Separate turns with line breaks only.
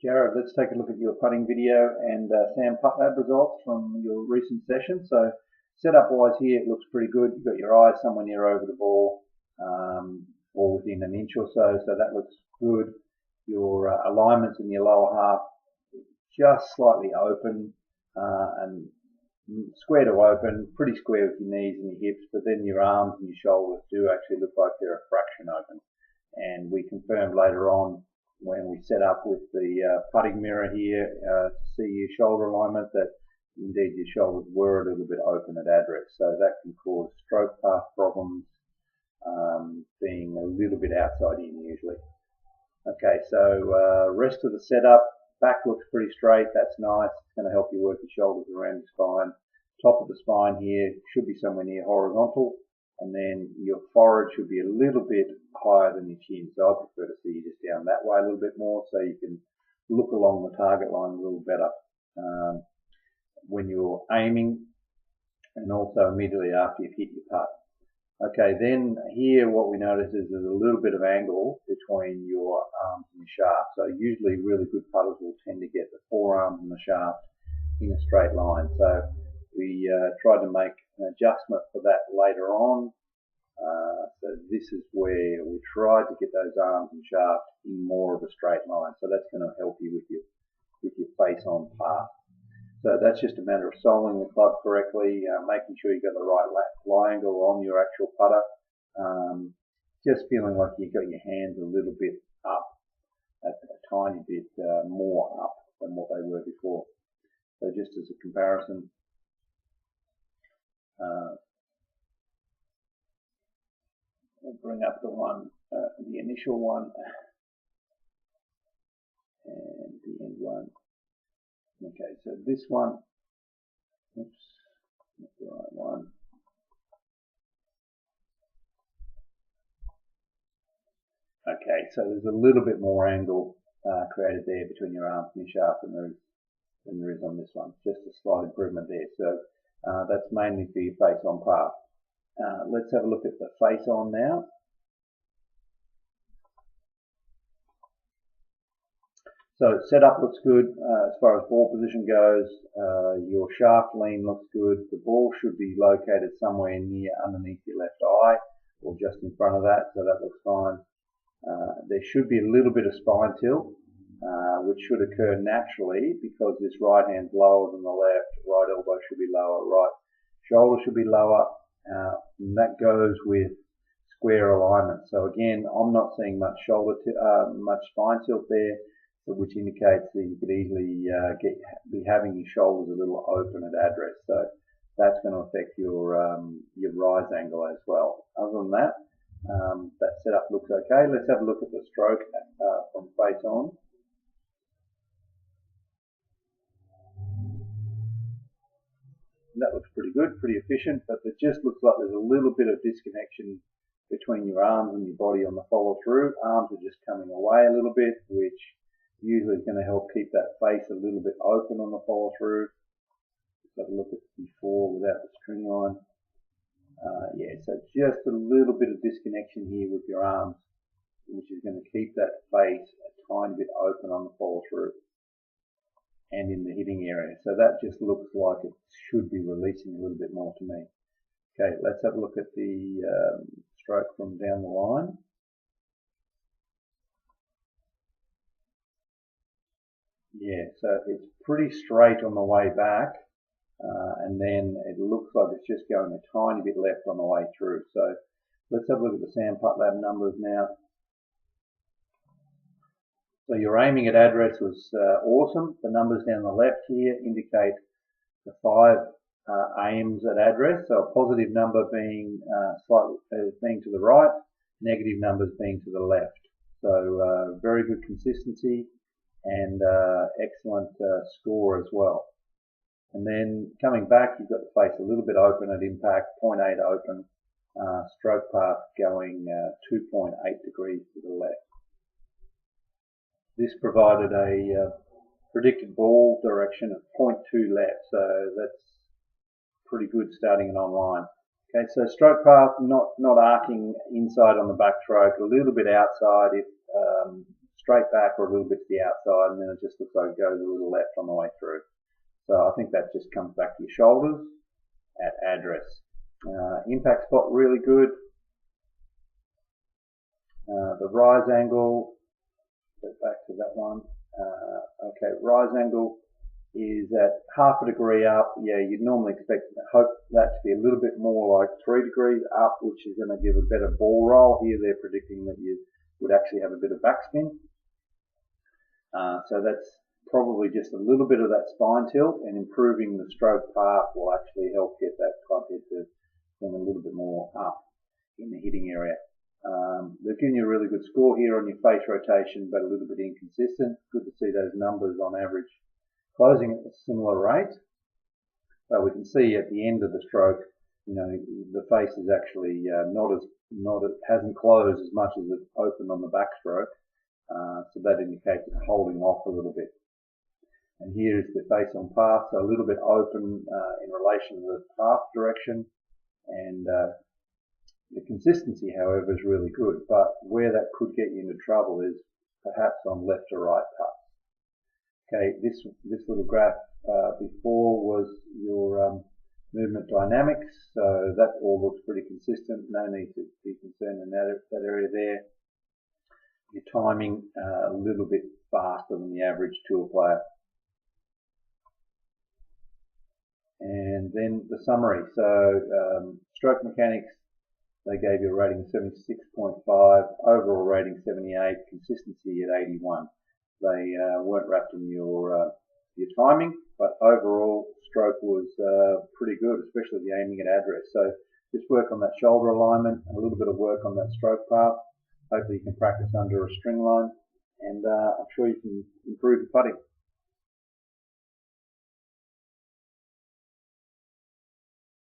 Jared, let's take a look at your putting video and Sam Putt Lab results from your recent session. So setup wise here, it looks pretty good. You've got your eyes somewhere near over the ball, or within an inch or so, so that looks good. Your alignments in your lower half just slightly open and square to open, pretty square with your knees and your hips, but then your arms and your shoulders do actually look like they're a fraction open. And we confirmed later on when we set up with the putting mirror here to see your shoulder alignment that indeed your shoulders were a little bit open at address. So that can cause stroke path problems, being a little bit outside in usually. Okay, so rest of the setup, back looks pretty straight, that's nice. It's going to help you work your shoulders around your spine. Top of the spine here should be somewhere near horizontal, and then your forehead should be a little bit higher than your chin. So I prefer to see you just down that way a little bit more so you can look along the target line a little better when you're aiming, and also immediately after you've hit your putt. Okay, then here what we notice is there's a little bit of angle between your arms and your shaft. So usually really good putters will tend to get the forearms and the shaft in a straight line. So we tried to make an adjustment for that later on. So this is where we tried to get those arms and shaft in more of a straight line. So that's going to help you with your face-on path. So that's just a matter of soling the club correctly, making sure you've got the right lie angle on your actual putter. Just feeling like you've got your hands a little bit up, a tiny bit more up than what they were before. So just as a comparison, we'll bring up the initial one and the end one. Okay, so this one, oops, not the right one. Okay, so there's a little bit more angle created there between your arms and your shaft than there is on this one. Just a slight improvement there. So that's mainly for your face-on path. Let's have a look at the face-on now. So setup looks good as far as ball position goes. Your shaft lean looks good. The ball should be located somewhere near underneath your left eye or just in front of that, so that looks fine. There should be a little bit of spine tilt, which should occur naturally because this right hand's lower than the left. Right elbow should be lower. Right shoulder should be lower. And that goes with square alignment. So again, I'm not seeing much much spine tilt there, which indicates that you could easily be having your shoulders a little open at address. So that's going to affect your rise angle as well. Other than that, that setup looks okay. Let's have a look at the stroke from face on. That looks pretty good, pretty efficient, but it just looks like there's a little bit of disconnection between your arms and your body on the follow through. Arms are just coming away a little bit, which usually is going to help keep that face a little bit open on the follow through. Let's have a look at before without the string line. Yeah, so just a little bit of disconnection here with your arms, which is going to keep that face a tiny bit open on the follow through and in the hitting area. So that just looks like it should be releasing a little bit more to me. Okay, let's have a look at the stroke from down the line. Yeah, so it's pretty straight on the way back, and then it looks like it's just going a tiny bit left on the way through. So let's have a look at the Sam Putt Lab numbers now. So your aiming at address was awesome. The numbers down the left here indicate the 5 aims at address. So a positive number being being to the right, negative numbers being to the left. So very good consistency and excellent score as well. And then coming back, you've got the face a little bit open at impact, 0.8 open, stroke path going 2.8 degrees to the left. This provided a predicted ball direction of 0.2 left, so that's pretty good starting it online. Okay, so stroke path not arcing inside on the backstroke, a little bit outside if straight back or a little bit to the outside, and then it just looks like it goes a little left on the way through. So I think that just comes back to your shoulders at address. Impact spot really good. The rise angle, go back to that one. Okay, rise angle is at half a degree up. Yeah, you'd normally hope that to be a little bit more like 3 degrees up, which is going to give a better ball roll. Here they're predicting that you would actually have a bit of backspin. So that's probably just a little bit of that spine tilt, and improving the stroke path will actually help get that club head to swing a little bit more up in the hitting area. They've given you a really good score here on your face rotation, but a little bit inconsistent. Good to see those numbers on average closing at a similar rate. So we can see at the end of the stroke, you know, the face is actually hasn't closed as much as it opened on the backstroke. So that indicates it's holding off a little bit. And here's the face on path, so a little bit open in relation to the path direction, and the consistency, however, is really good. But where that could get you into trouble is perhaps on left to right putts. Okay, this little graph before was your movement dynamics, so that all looks pretty consistent. No need to be concerned in that area there. Your timing a little bit faster than the average tour player. And then the summary. So stroke mechanics, they gave you a rating of 76.5, overall rating 78, consistency at 81. They weren't wrapped in your timing, but overall stroke was pretty good, especially the aiming at address. So just work on that shoulder alignment, a little bit of work on that stroke path. Hopefully you can practice under a string line, and I'm sure you can improve your putting.